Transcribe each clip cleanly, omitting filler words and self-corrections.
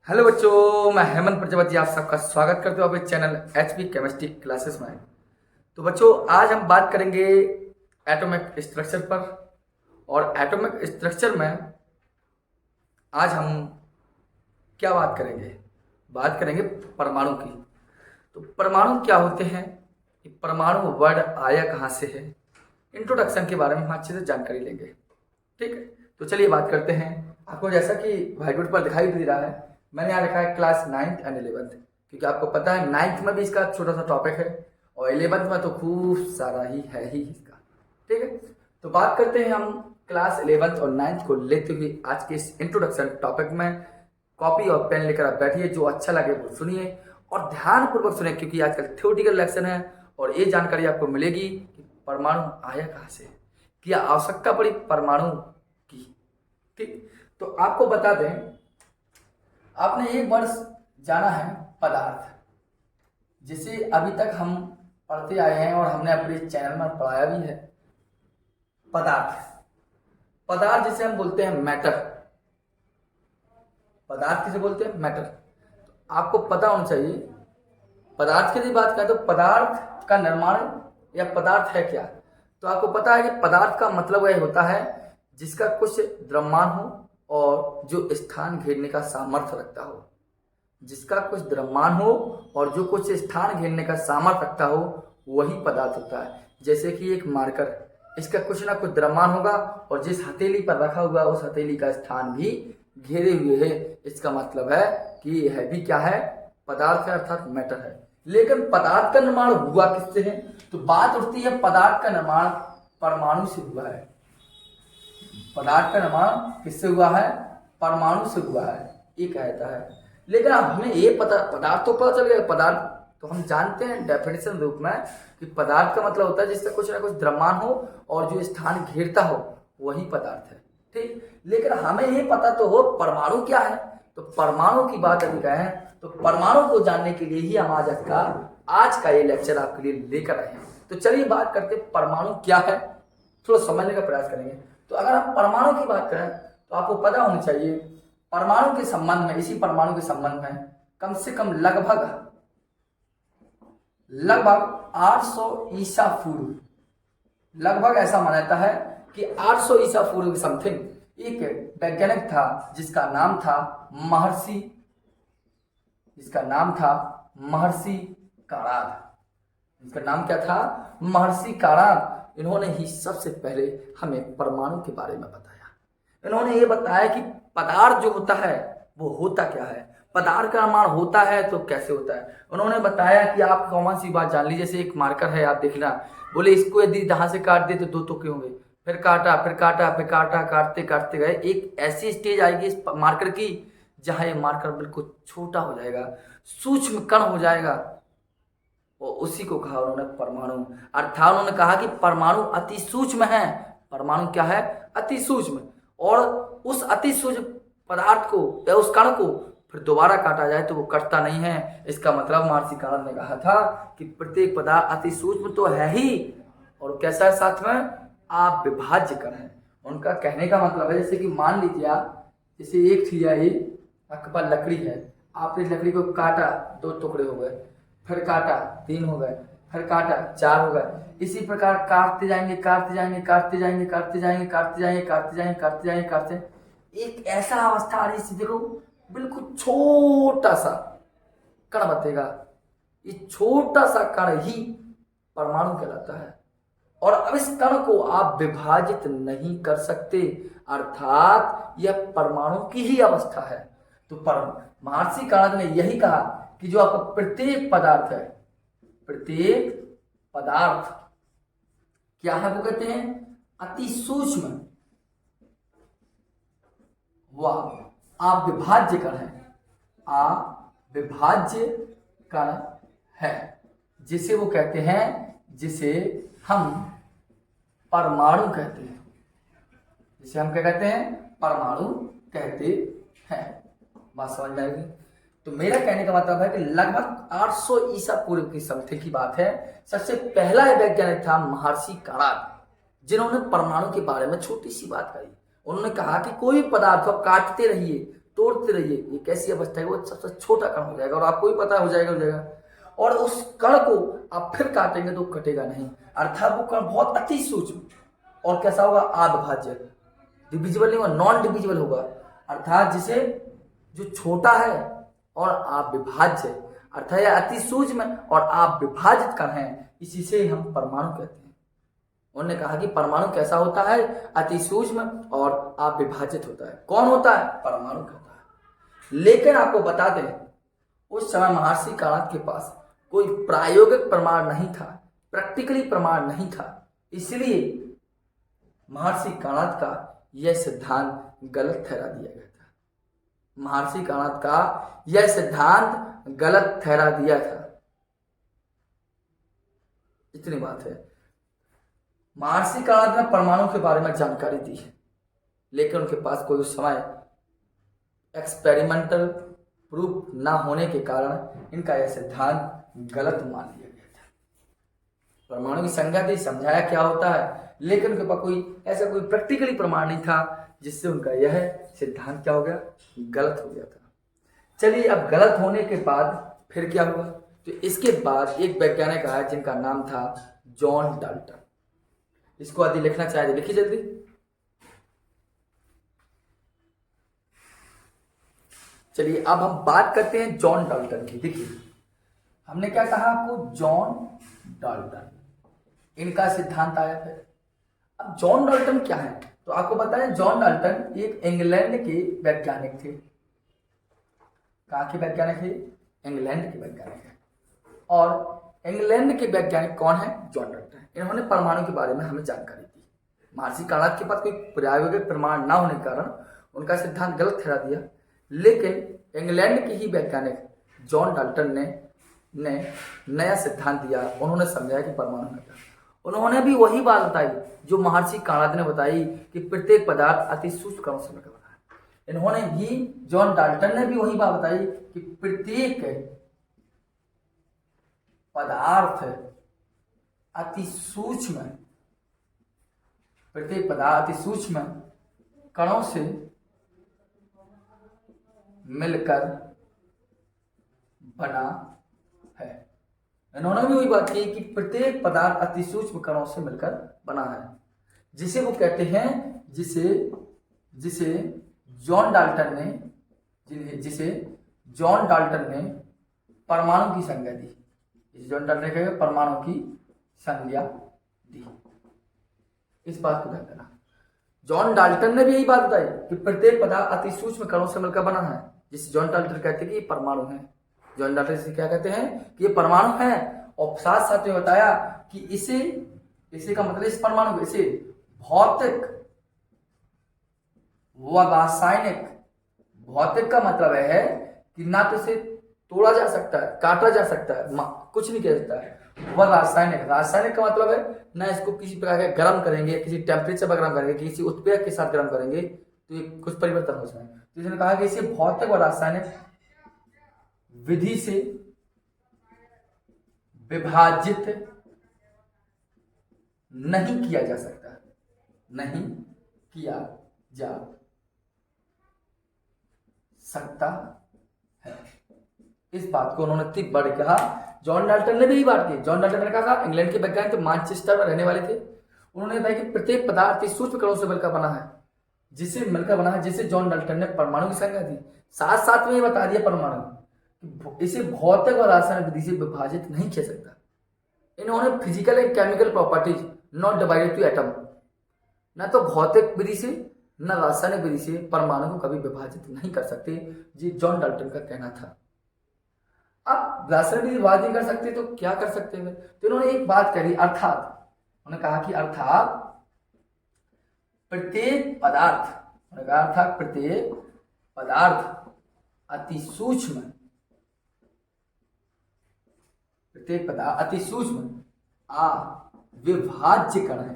Hello बच्चों, मैं हेमंत प्रजापति आप सबका स्वागत करता हूँ अपने चैनल एचपी केमिस्ट्री क्लासेस में। तो बच्चों, आज हम बात करेंगे एटॉमिक स्ट्रक्चर पर। और एटॉमिक स्ट्रक्चर में आज हम क्या बात करेंगे परमाणु की। तो परमाणु क्या होते हैं, ये परमाणु वर्ड आया कहाँ से है, इंट्रोडक्शन के बारे में हम अच्छे से जानकारी लेंगे। ठीक है, तो चलिए बात करते हैं। आपको जैसा कि व्हाइट बोर्ड पर दिखाई दे रहा है, मैंने यहाँ लिखा है क्लास 9th एंड 11th, क्योंकि आपको पता है 9th में भी इसका छोटा सा टॉपिक है और 11th में तो खूब सारा ही है ही इसका। ठीक है, तो बात करते हैं हम क्लास 11th और 9th को लेते हुए आज के इस इंट्रोडक्शन टॉपिक में। कॉपी और पेन लेकर आप बैठिए, जो अच्छा लगे वो सुनिए और ध्यानपूर्वक सुनिए, क्योंकि आजकल थ्योरेटिकल लेक्चर है और ये जानकारी आपको मिलेगी कि परमाणु आया कहाँ से, क्या आवश्यकता पड़ी परमाणु की। ठीक, तो आपको बता दें, आपने एक वर्ड जाना है पदार्थ, जिसे अभी तक हम पढ़ते आए हैं और हमने अपने चैनल में पढ़ाया भी है। पदार्थ जिसे हम बोलते हैं मैटर। पदार्थ किसे बोलते हैं? मैटर। तो आपको पता होना चाहिए पदार्थ की बात करें तो पदार्थ का निर्माण या पदार्थ है क्या। तो आपको पता है कि पदार्थ का मतलब वह होता है जिसका कुछ द्रव्यमान हो और जो स्थान घेरने का सामर्थ्य रखता हो। जिसका कुछ द्रव्यमान हो और जो कुछ स्थान घेरने का सामर्थ्य रखता हो, वही पदार्थ होता है। जैसे कि एक मार्कर, इसका कुछ ना कुछ द्रव्यमान होगा और जिस हथेली पर रखा हुआ उस हथेली का स्थान भी घेरे हुए है। इसका मतलब है कि यह भी क्या है? पदार्थ है, अर्थात मैटर है। लेकिन पदार्थ का निर्माण हुआ किससे है? तो बात उठती है पदार्थ का निर्माण परमाणु से हुआ है। पदार्थ का निर्माण किससे हुआ है? परमाणु से हुआ है, ये कहता है। लेकिन अब हमें ये पता, पदार्थ तो पता चल गया। पदार्थ तो हम जानते हैं डेफिनेशन रूप में कि पदार्थ का मतलब होता है जिससे कुछ ना कुछ द्रव्यमान हो और जो स्थान घेरता हो, वही पदार्थ है। ठीक, लेकिन हमें ये पता तो हो परमाणु क्या है। तो परमाणु की बात अभी कहें तो परमाणु को जानने के लिए ही हम आज का ये लेक्चर आपके लिए लेकर आए हैं। तो चलिए बात करते परमाणु क्या है, थोड़ा समझने का प्रयास करेंगे। तो अगर हम परमाणु की बात करें तो आपको पता होना चाहिए परमाणु के संबंध में, इसी परमाणु के संबंध में कम से कम लगभग 800 ईसा पूर्व, लगभग ऐसा माना जाता है कि 800 ईसा पूर्व की समथिंग एक वैज्ञानिक था जिसका नाम था महर्षि काराद। इसका नाम क्या था? महर्षि काराद। इन्होंने ही सबसे पहले हमें परमाणु के बारे में बताया। इन्होंने ये बताया कि पदार्थ जो होता है वो होता क्या है, पदार्थ का निर्माण होता है तो कैसे होता है। उन्होंने बताया कि आप कॉमन सी बात जान लीजिए, जैसे एक मार्कर है, आप देखना, बोले इसको यदि यहाँ से काट दे तो दो टुकड़े होंगे, फिर काटा, काटते काटते गए, एक ऐसी स्टेज आएगी इस मार्कर की जहाँ ये मार्कर बिल्कुल छोटा हो जाएगा, सूक्ष्म कण हो जाएगा, और उसी को कहा उन्होंने परमाणु। अर्थात उन्होंने कहा कि परमाणु अति सूक्ष्म है। परमाणु क्या है? अति सूक्ष्म। और उस अति सूक्ष्म पदार्थ को या उस कण को फिर दोबारा काटा जाए तो वो कटता नहीं है। इसका मतलब महर्षि काराद ने कहा था कि प्रत्येक पदार्थ अति सूक्ष्म तो है ही, और कैसा है साथ में? आप विभाज्य कण है। उनका कहने का मतलब है, जैसे कि मान लीजिए आप, जैसे एक चीज आई, आपके पास लकड़ी है, आपने लकड़ी को काटा, 2 टुकड़े हो गए, फिर काटा 3 हो गए, फिर काटा 4 हो गए। इसी प्रकार काटते जाएंगे एक ऐसा अवस्था आ रही, देखो बिल्कुल छोटा सा कण बचेगा। ये छोटा सा कण ही परमाणु कहलाता है। और अब इस कण को आप विभाजित नहीं कर सकते, अर्थात यह परमाणु की ही अवस्था है। तो महर्षि काराद ने यही कहा कि जो आपका प्रत्येक पदार्थ है, प्रत्येक पदार्थ क्या है, वो कहते हैं अति सूक्ष्म, वह अविभाज्य कण है। अविभाज्य कण है, जिसे वो कहते हैं, जिसे हम परमाणु कहते हैं। जिसे हम क्या कहते हैं? परमाणु कहते हैं। बात समझ में आएगी? तो मेरा कहने का मतलब है कि लगभग 800 ईसा पूर्व की समथिंग की बात है। सबसे पहला वैज्ञानिक था महर्षि काराद, जिन्होंने परमाणु के बारे में छोटी सी बात कही। उन्होंने कहा कि कोई पदार्थ को काटते रहिए तोड़ते रहिए, ये कैसी अवस्था है, वो सबसे छोटा कण हो जाएगा और आपको भी पता हो जाएगा और उस कण को आप फिर काटेंगे तो कटेगा नहीं, अर्थात वो कण बहुत अति सूक्ष्म और कैसा होगा, अविभाज्य, डिविजिबल नहीं होगा, नॉन डिविजिबल होगा, अर्थात जिसे जो छोटा है और अविभाज्य, अर्थात यह अति सूक्ष्म और अविभाजित कण है, इसी से हम परमाणु कहते हैं। उन्होंने कहा कि परमाणु कैसा होता है, अति सूक्ष्म और अविभाजित होता है। कौन होता है, परमाणु होता है। लेकिन आपको बता दें, उस समय महर्षि काणाद के पास कोई प्रायोगिक प्रमाण नहीं था, प्रैक्टिकली प्रमाण नहीं था, इसलिए महर्षि काणाद का यह सिद्धांत गलत ठहरा दिया गया था। महर्षि काणाद का यह सिद्धांत गलत ठहरा दिया था। इतनी बात है। महर्षि काणाद ने परमाणु के बारे में जानकारी दी है, लेकिन उनके पास कोई उस समय एक्सपेरिमेंटल प्रूफ ना होने के कारण इनका यह सिद्धांत गलत मान लिया गया था। परमाणु की संज्ञा दी, समझाया क्या होता है, लेकिन उनके पास कोई ऐसा कोई प्रैक्टिकली प्रमाण नहीं था, जिससे उनका यह सिद्धांत क्या हो गया, गलत हो गया था। चलिए, अब गलत होने के बाद फिर क्या हुआ, तो इसके बाद एक वैज्ञानिक आया जिनका नाम था जॉन डाल्टन। इसको आदि लिखना चाहिए, लिखिए जल्दी। चलिए, अब हम बात करते हैं जॉन डाल्टन की। देखिए, हमने क्या कहा आपको, जॉन डाल्टन, इनका सिद्धांत आया है। अब जॉन डाल्टन क्या है, तो आपको बताएं, जॉन डाल्टन एक इंग्लैंड के वैज्ञानिक थे। कहाँ के वैज्ञानिक थे, इंग्लैंड के वैज्ञानिक है। और इंग्लैंड के वैज्ञानिक कौन है, जॉन डाल्टन। इन्होंने परमाणु के बारे में हमें जानकारी दी। महर्षि काणाद के पास कोई प्रायोगिक प्रमाण ना होने के कारण उनका सिद्धांत गलत ठहरा दिया, लेकिन इंग्लैंड के ही वैज्ञानिक जॉन डाल्टन ने नया सिद्धांत दिया। उन्होंने समझाया कि परमाणु है। उन्होंने भी वही बात बताई जो महर्षि काणाद ने बताई कि प्रत्येक पदार्थ अति सूक्ष्म कणों से मिलकर बना है। इन्होंने भी, जॉन डाल्टन ने भी वही बात बताई कि प्रत्येक पदार्थ अति सूक्ष्म, प्रत्येक पदार्थ अति सूक्ष्म कणों से मिलकर बना है। इन्होंने भी वही बात की कि प्रत्येक पदार्थ अति सूक्ष्म कणों से मिलकर बना है, जिसे वो कहते हैं, जिसे जॉन डाल्टन ने परमाणु की संज्ञा दी। जॉन डाल्टन ने कहा परमाणु की संज्ञा दी। इस बात को ध्यान देना। जॉन डाल्टन ने भी यही बात बताई कि प्रत्येक पदार्थ अति सूक्ष्म कणों से मिलकर बना है, जिसे जॉन डाल्टन कहते हैं कि ये परमाणु है। जॉन डाल्टन से क्या कहते हैं कि ये परमाणु है, और साथ साथ में बताया कि इसे का मतलब, इस परमाणु को, इसे भौतिक व रासायनिक, भौतिक का मतलब है कि ना तो इसे तोड़ा जा सकता है, काटा जा सकता है, कुछ नहीं किया सकता है। वह रासायनिक, रासायनिक का मतलब है ना इसको किसी प्रकार के गर्म करेंगे, किसी टेम्परेचर पर गर्म करेंगे, किसी उत्प्रेरक के साथ गर्म करेंगे तो ये कुछ परिवर्तन हो जाए। तो इसने कहा कि इसे भौतिक व रासायनिक विधि से विभाजित नहीं किया जा सकता, नहीं किया जा सकता है। इस बात को उन्होंने तीन बार कहा। जॉन डाल्टन ने भी यही बात की। जॉन डाल्टन ने कहा, इंग्लैंड के वैज्ञानिक तो मैनचेस्टर में रहने वाले थे। उन्होंने बताया कि प्रत्येक पदार्थ सूक्ष्म कणों से मिलकर बना है, जिसे जॉन डाल्टन ने परमाणु की संज्ञा दी। साथ साथ में ये बता दिया परमाणु इसे भौतिक और रासायनिक विधि से विभाजित नहीं किया सकता। इन्होंने physical and chemical properties not divided to atom, न तो भौतिक विधि से न रासायनिक विधि से परमाणु को कभी विभाजित नहीं कर सकते, ये जॉन डाल्टन का कहना था। अब रासायनिक विधि विभाजित नहीं कर सकते तो क्या कर सकते हैं? तो इन्होंने एक बात करी, अर्थात उन्होंने कहा कि अर्थात प्रत्येक पदार्थ अति सूक्ष्म, प्रत्येक पदार्थ अति सूक्ष्म अविभाज्य कण है,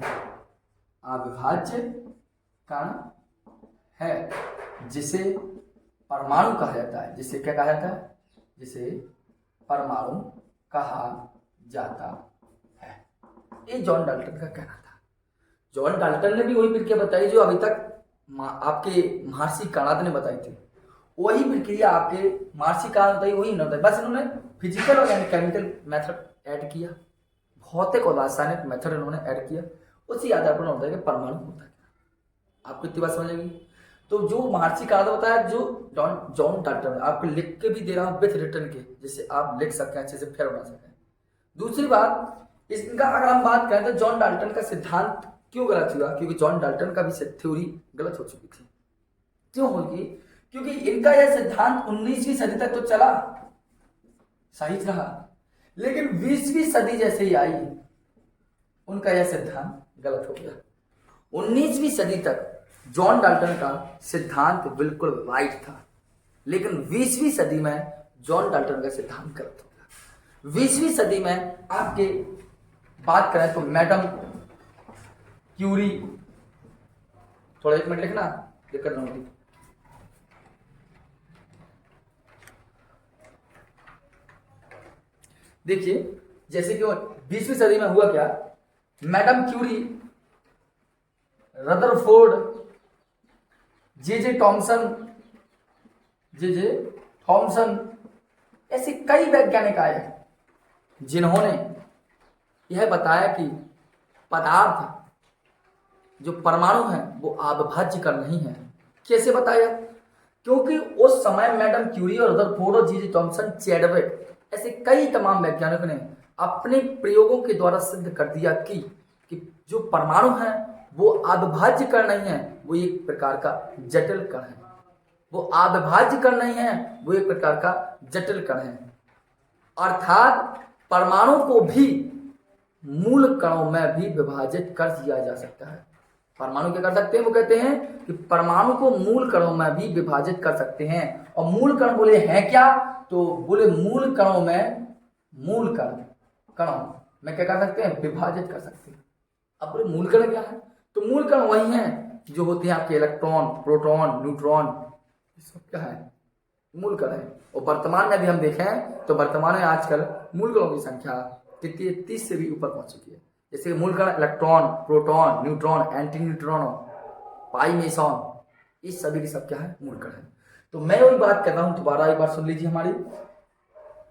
अविभाज्य कण है, जिसे परमाणु कहा जाता है। जिसे क्या कहा जाता है? जिसे परमाणु कहा जाता है। ये जॉन डाल्टन का कहना था। जॉन डाल्टन ने भी वही प्रक्रिया बताई जो अभी तक आपके महर्षि काणाद ने बताई थी। वही प्रक्रिया आपके महर्षि काल में वही होता है, बस इन्होंने फिजिकल और यानी केमिकल मेथड ऐड किया, भौतिक और रासायनिक मेथड इन्होंने ऐड किया, उसी आधार पर होता है कि परमाणु होता है क्या। आपको इतनी बात समझ आएगी। तो जो महर्षि काल होता है, जो जॉन डाल्टन, आपको लिख के भी दे रहा हूँ विथ रिटर्न के, जिससे आप लिख सकें अच्छे से, फिर बना सकें। दूसरी बात, इसका अगर हम बात करें तो जॉन डाल्टन का सिद्धांत क्यों गलत हुआ, क्योंकि जॉन डाल्टन का भी थ्योरी गलत हो चुकी थी। क्यों होगी, क्योंकि इनका यह सिद्धांत 19वीं सदी तक तो चला, सही रहा, लेकिन 20वीं सदी जैसे ही आई उनका यह सिद्धांत गलत हो गया। 19वीं सदी तक जॉन डाल्टन का सिद्धांत बिल्कुल राइट था, लेकिन 20वीं सदी में जॉन डाल्टन का सिद्धांत गलत हो गया। 20वीं सदी में आपके बात करें तो मैडम क्यूरी, थोड़ा 1 मिनट लिखना, दिक्कत नहीं होती। देखिए जैसे कि 20वीं सदी में हुआ क्या, madam Curie, Rutherford, J Thomson ऐसे कई वैज्ञानिक आए जिन्होंने यह बताया कि पदार्थ जो परमाणु है वो अविभाज्य कण नहीं है। कैसे बताया, क्योंकि उस समय मैडम क्यूरी और रदरफोर्ड और जे थॉमसन, चैडविक ऐसे कई तमाम वैज्ञानिकों ने अपने प्रयोगों के द्वारा सिद्ध कर दिया कि जो परमाणु है वो अविभाज्य कण नहीं है, वो एक प्रकार का जटिल कण है। वो अविभाज्य कण नहीं है, वो एक प्रकार का जटिल कण है। अर्थात परमाणु को भी मूल कणों में भी विभाजित कर दिया जा सकता है। परमाणु क्या कर सकते हैं, वो कहते हैं कि परमाणु को मूल कणों में भी विभाजित कर सकते हैं। और मूल कण बोले हैं क्या, तो बोले मूल कणों में, मूल कणों में क्या कर सकते हैं, विभाजित कर सकते हैं। अब बोले मूल कण क्या है, तो मूल कण वही हैं जो होते हैं आपके इलेक्ट्रॉन, प्रोटॉन, न्यूट्रॉन, सब क्या है, मूल कण है। और वर्तमान में भी हम देखें तो वर्तमान में आजकल मूल कणों की संख्या कितनी, 30 से भी ऊपर पहुंच चुकी है। जैसे मूल कण electron, proton, neutron, anti neutron, pi meson, इस सभी की सब क्या है, मूल कण है। तो मैं वही बात कर रहा हूं, दोबारा एक बार सुन लीजिए। हमारी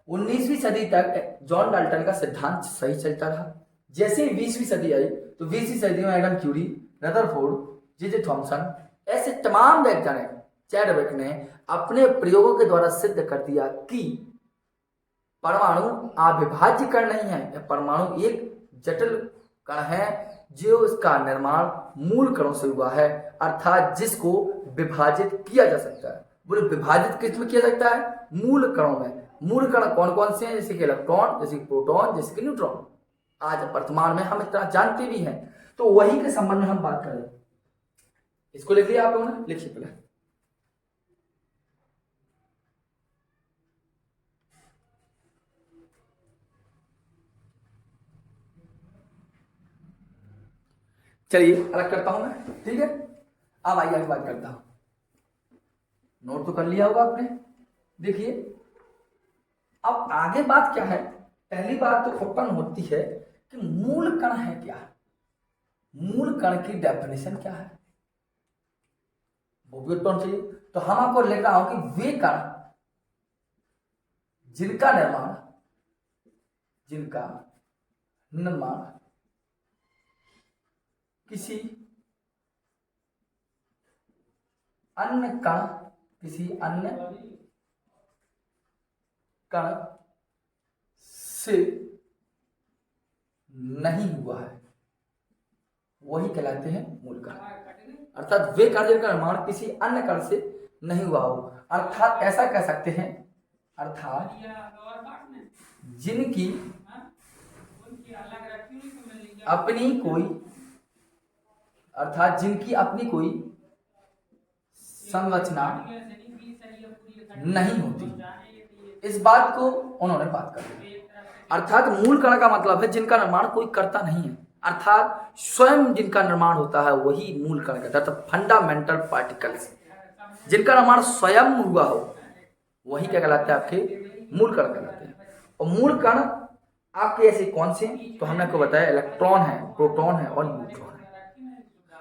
19वीं सदी तक जॉन डाल्टन का सिद्धांत सही चलता रहा। जैसे ही 20वीं सदी आई तो 20वीं सदी में madam Curie, Rutherford, J Thomson ऐसे तमाम वैज्ञानिक, चैडविक ने अपने प्रयोगों के द्वारा सिद्ध कर दिया कि परमाणु अविभाज्य कण नहीं है, परमाणु एक जटिल कण है जो इसका निर्माण मूल कणों से हुआ है, अर्थात जिसको विभाजित किया जा सकता है। बोले विभाजित किस में किया सकता है, मूल कणों में। मूल कण कौन कौन से हैं, जैसे कि इलेक्ट्रॉन, जैसे कि प्रोटॉन, जैसे कि न्यूट्रॉन। आज वर्तमान में हम इतना जानते भी हैं, तो वही के संबंध में हम बात करें। इसको लिख लिया आप लोगों ने, लिखिए पहले। चलिए अलग करता हूं मैं, ठीक है। अब आइए आगे बात करता हूं। नोट तो कर लिया होगा आपने। देखिए अब आगे बात क्या है, पहली बात तो उत्पन्न होती है कि मूल कण है क्या, मूल कण की डेफिनेशन क्या है, वो भी उत्पन्न चाहिए। तो हम आपको लिख रहा हूं कि वे कण जिनका निर्माण किसी अन्य कण से नहीं हुआ है, वही कहलाते हैं मूल कण। अर्थात वे कण जिनका निर्माण किसी अन्य कण से नहीं हुआ हो, अर्थात ऐसा कह सकते हैं, अर्थात जिनकी अपनी कोई संरचना नहीं होती। इस बात को उन्होंने बात कर दी। अर्थात मूल कण का मतलब है जिनका निर्माण कोई करता नहीं है, अर्थात स्वयं जिनका निर्माण होता है वही मूल कण कहता है। फंडामेंटल पार्टिकल्स जिनका निर्माण स्वयं हुआ हो वही क्या कहलाते हैं, आपके मूल कण कहलाते हैं। और मूल कण आपके ऐसे कौन से हैं, तो हमने आपको बताया इलेक्ट्रॉन है, प्रोटॉन है और न्यूट्रॉन है।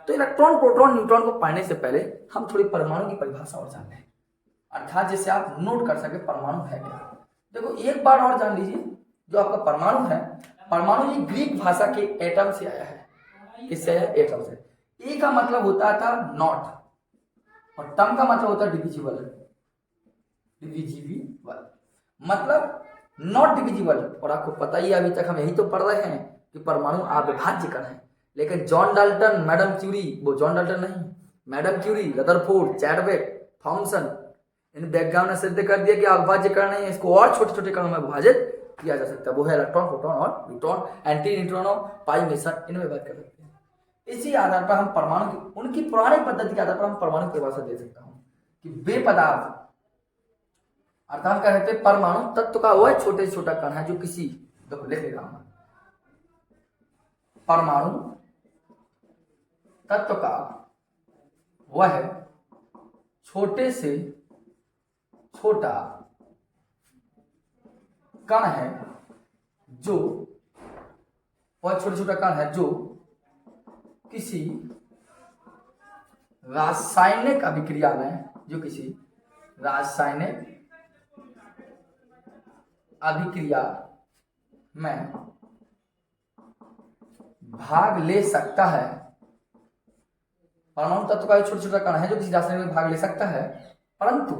तो इलेक्ट्रॉन, प्रोटॉन, न्यूट्रॉन को पढ़ने से पहले हम थोड़ी परमाणु की परिभाषा और जान लें। अर्थात जिसे आप नोट कर सके परमाणु है क्या। देखो एक बार और जान लीजिए, जो आपका परमाणु है, परमाणु ये ग्रीक भाषा के एटम से आया है। किससे आया? एटम से। ए का मतलब होता था नॉट और टम का मतलब होता है डिविजिबल। डिविजिबल मतलब नॉट डिविजिबल। और आपको पता ही है, अभी तक हम यही तो पढ़ रहे हैं कि परमाणु अविभाज्य कण है। लेकिन जॉन डाल्टन, मैडम क्यूरी, वो जॉन डाल्टन नहीं, madam Curie, Rutherford, Chadwick, Thomson, इन वैज्ञानिकों ने सिद्ध कर दिया कि अविभाज्य कण नहीं है, इसको और छोटे छोटे कणों में विभाजित किया जा सकता है। वो है इलेक्ट्रॉन, प्रोटॉन और न्यूट्रॉन, एंटी न्यूट्रिनो, पाई मेसन, इनमें बात कर सकते हैं। इसी आधार पर हम परमाणु की, उनकी पुरानी पद्धति के आधार पर हम परमाणु की परिभाषा दे सकता हूं कि वे पदार्थ, अर्थात कह सकते हैं परमाणु तत्व का वह छोटे से छोटा कण है जो किसी, देखो लिख रहा हूं, परमाणु तत्व का वह छोटे से छोटा कण है जो, वह छोटा छोटा कण है जो किसी रासायनिक अभिक्रिया में, जो किसी रासायनिक अभिक्रिया में भाग ले सकता है। परमाणु तत्व का एक छोटा छोटा कण है जो किसी रासायनिक में भाग ले सकता है, परंतु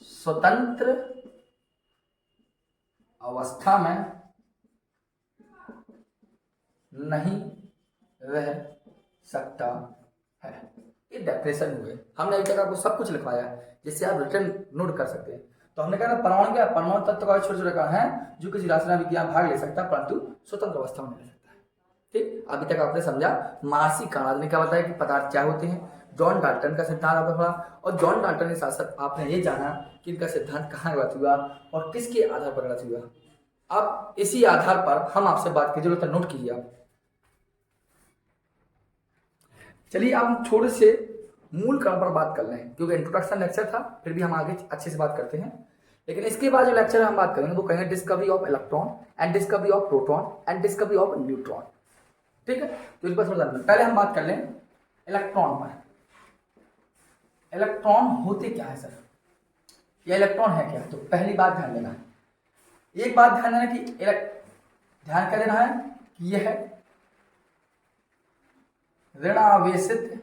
स्वतंत्र अवस्था में नहीं रह सकता है। ये डेफिनेशन हुए। हमने अभी तक आपको सब कुछ लिखवाया है जिससे आप रिटर्न नोट कर सकते हैं। तो हमने कहा ना परमाणु क्या, परमाणु तत्व का छोटे छोटे कण है जो किसी रासायनिक अभिक्रिया में भाग ले सकता है परंतु स्वतंत्र अवस्था में नहीं रह सकता है। ठीक, अभी तक आपने समझा। मार्सी कानाड ने क्या बताया कि पदार्थ क्या होते हैं, जॉन डाल्टन का सिद्धांत आपने पढ़ा, और जॉन डाल्टन के साथ साथ आपने ये जाना कि इनका सिद्धांत कहाँ गलत हुआ और किसके आधार पर गलत हुआ। अब इसी आधार पर हम आपसे बात की जरूरत है, नोट कीजिए आप। चलिए अब हम थोड़े से मूल कण पर बात कर रहे हैं, क्योंकि इंट्रोडक्शन लेक्चर था, फिर भी हम आगे अच्छे से बात करते हैं। लेकिन इसके बाद जो लेक्चर हम बात करेंगे वो कहेंगे discovery of electron and discovery of proton and discovery of neutron. ठीक है, तो इस पर थोड़ा पहले हम बात कर लें इलेक्ट्रॉन पर। इलेक्ट्रॉन होते क्या है सर, या इलेक्ट्रॉन है क्या? तो पहली बात ध्यान देना है, एक बात ध्यान देना कि ध्यान क्या देना है कि यह है ऋणावेशित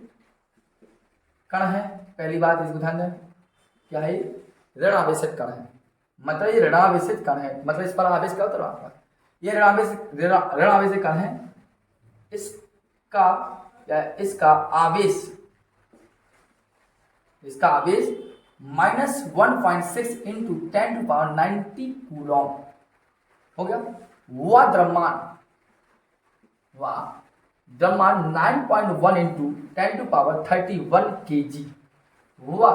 कण है। पहली बात इसको ध्यान दें, क्या है? ऋणावेशित कण है। मतलब ये ऋणावेशित कण है, मतलब इस पर आवेश क्या होता है? ये ऋणावेशित कण है। इसका या इसका आवेश -1.6 इंटू 10⁻90 कूलॉम हो गया। वह द्रव्यमान 9.1 इंटू 10⁻31 kg। वह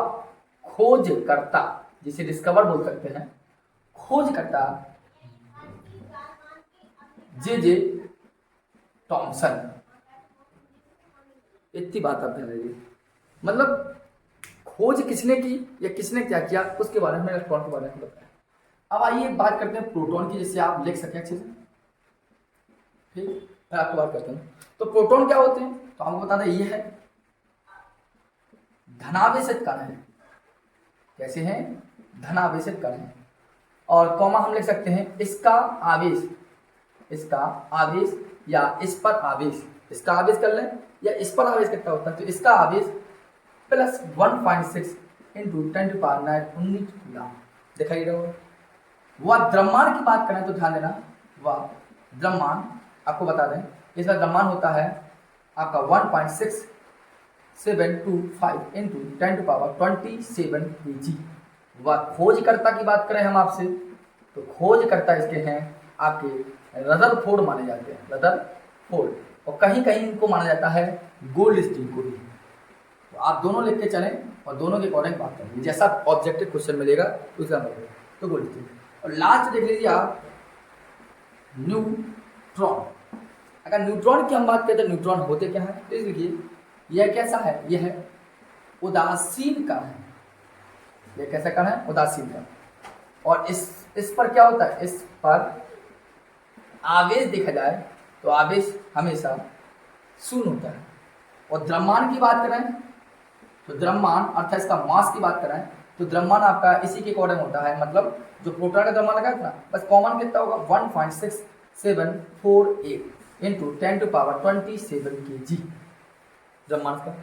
खोजकर्ता, जिसे डिस्कवर बोल सकते हैं, खोजकर्ता जे टॉमसन। इतनी बात आप ध्यान रखिए, मतलब खोज किसने की या किसने क्या किया उसके बारे में, इलेक्ट्रॉन के बारे में बताया। अब आइए बात करते हैं प्रोटॉन की, जिससे आप लिख सकें अच्छे से। ठीक, मैं आपको बात करता हूँ। तो प्रोटॉन क्या होते हैं, तो हमको बता दें ये है धनावेशित कण है। कैसे हैं? धनावेशित कण है। और कॉमा हम लिख सकते हैं इसका आवेश या इस पर आवेश, इसका आवेश कर लें या इस पर आवेश कितना होता है, तो इसका आवेश +1.6 इंटू 10⁻19 कूलॉम दिखाई रहा हो। वह द्रव्यमान की बात करें तो ध्यान देना, वह द्रव्यमान आपको बता दें, इसका द्रव्यमान होता है आपका 1.6725 इंटू 10⁻27 kg। वह खोजकर्ता की बात करें हम आपसे, तो खोजकर्ता इसके हैं आपके रदरफोर्ड माने जाते हैं, रदरफोर्ड, और कहीं कहीं इनको माना जाता है गोल्डस्टीन को भी। तो आप दोनों लिख के चलें और दोनों के अकॉर्डिंग बात करेंगे, जैसा ऑब्जेक्टिव क्वेश्चन मिलेगा उसका मतलब तो गोल्डस्टीन। और लास्ट देख लीजिए आप न्यूट्रॉन। अगर न्यूट्रॉन की हम बात करें तो न्यूट्रॉन होते क्या है, तो देखिए यह कैसा है, यह है उदासीन कण है। यह कैसा कण है? उदासीन कण। और इस पर क्या होता है, इस पर आवेश देखा जाए तो आवेश हमेशा शून्य होता है। और द्रव्यमान की बात करें तो द्रव्यमान अर्थात इसका मास की बात करें तो द्रव्यमान आपका इसी के अकॉर्डिंग होता है, मतलब जो प्रोटॉन का द्रव्यमान लगा था बस कॉमन कितना होगा 1.6748 इंटू 10⁻27 kg द्रव्यमान का।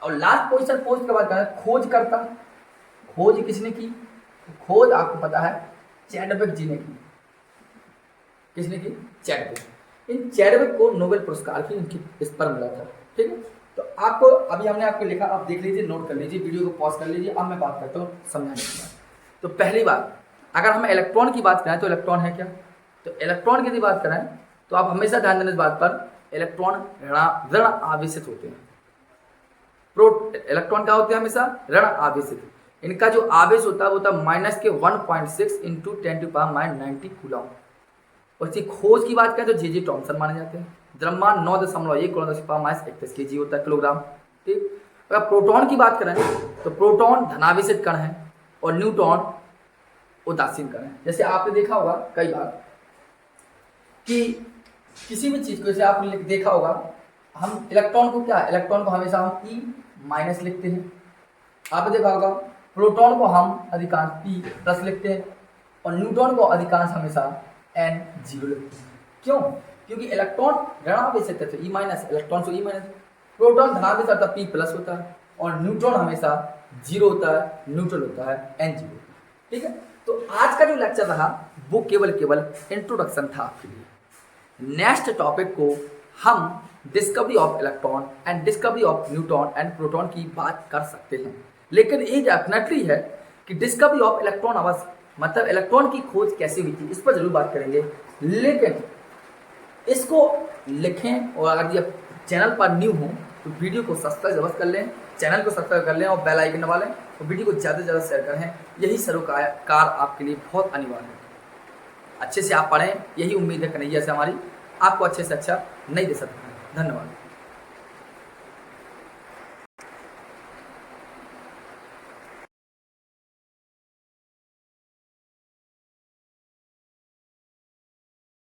और लास्ट पोजीशन पोस्ट के बाद करें खोज करता, खोज किसने की? खोज आपको पता है चैडविक जी ने की। किसने की? चैडविक। इन चैडविक को नोबेल पुरस्कार की इनकी इस पर मिला था। ठीक है, तो आपको अभी हमने आपको लिखा, आप देख लीजिए, नोट कर लीजिए, वीडियो को पॉज कर लीजिए। अब मैं बात करता हूँ समझाने की बात। तो पहली बात, अगर हम इलेक्ट्रॉन की बात करें तो इलेक्ट्रॉन है क्या? तो इलेक्ट्रॉन की यदि बात करें तो आप हमेशा ध्यान देना इस बात पर, इलेक्ट्रॉन ऋण आवेशित होते हैं। इलेक्ट्रॉन क्या होते हैं? हमेशा ऋण आवेशित। इनका जो आवेश होता है वो होता है माइनस के 1.6 इंटू 10⁻90 कूलम। और इसकी खोज की बात करें तो जे टॉमसन माने जाते हैं। द्रव्यमान 9.1 10⁻31 kg होता है, किलोग्राम। ठीक, अगर प्रोटॉन की बात करें तो प्रोटॉन धनावेशित कण है और न्यूट्रॉन उदासीन कण है। जैसे आपने देखा होगा कई बार कि किसी भी चीज को, जैसे आपने देखा होगा, हम इलेक्ट्रॉन को क्या है, इलेक्ट्रॉन को हमेशा हम E माइनस लिखते हैं। आपने देखा होगा प्रोटॉन को हम अधिकांश P प्लस लिखते हैं और न्यूट्रॉन को अधिकांश हमेशा N0 लिखते हैं। क्यों? क्योंकि इलेक्ट्रॉन ऋणावेशित है तो E माइनस, इलेक्ट्रॉन से E माइनस। प्रोटॉन धनावेशित होता है P प्लस होता है और न्यूट्रॉन हमेशा 0 होता है, न्यूट्रल होता है N0। ठीक है, तो आज का जो लेक्चर रहा वो केवल इंट्रोडक्शन था आपके लिए। नेक्स्ट टॉपिक को हम discovery of electron and discovery of neutron and proton की बात कर सकते हैं। लेकिन ये डेफिनेटली है कि डिस्कवरी ऑफ इलेक्ट्रॉन अवश्य, मतलब इलेक्ट्रॉन की खोज कैसे हुई थी, इस पर जरूर बात करेंगे। लेकिन इसको लिखें, और अगर ये चैनल पर न्यू हो तो वीडियो को सब्सक्राइब जरूर कर लें, चैनल को सब्सक्राइब कर लें और बेल आइकन दबा लें और वीडियो को ज़्यादा से ज़्यादा शेयर करें। यही सरोकार आपके लिए बहुत अनिवार्य है। अच्छे से आप पढ़ें, यही उम्मीद है कन्हैया से हमारी, आपको अच्छे से अच्छा नहीं दे सकते हैं। धन्यवाद।